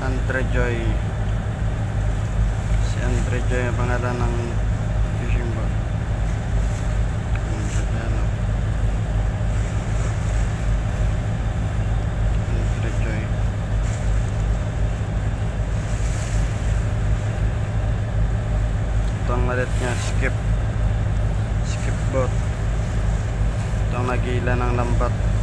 Andre Joy. Si Andre Joy ang pangalan ng fishing boat. Andre Joy. Ito ang malit niya, skip boat. Ito ang nagila ng lambat.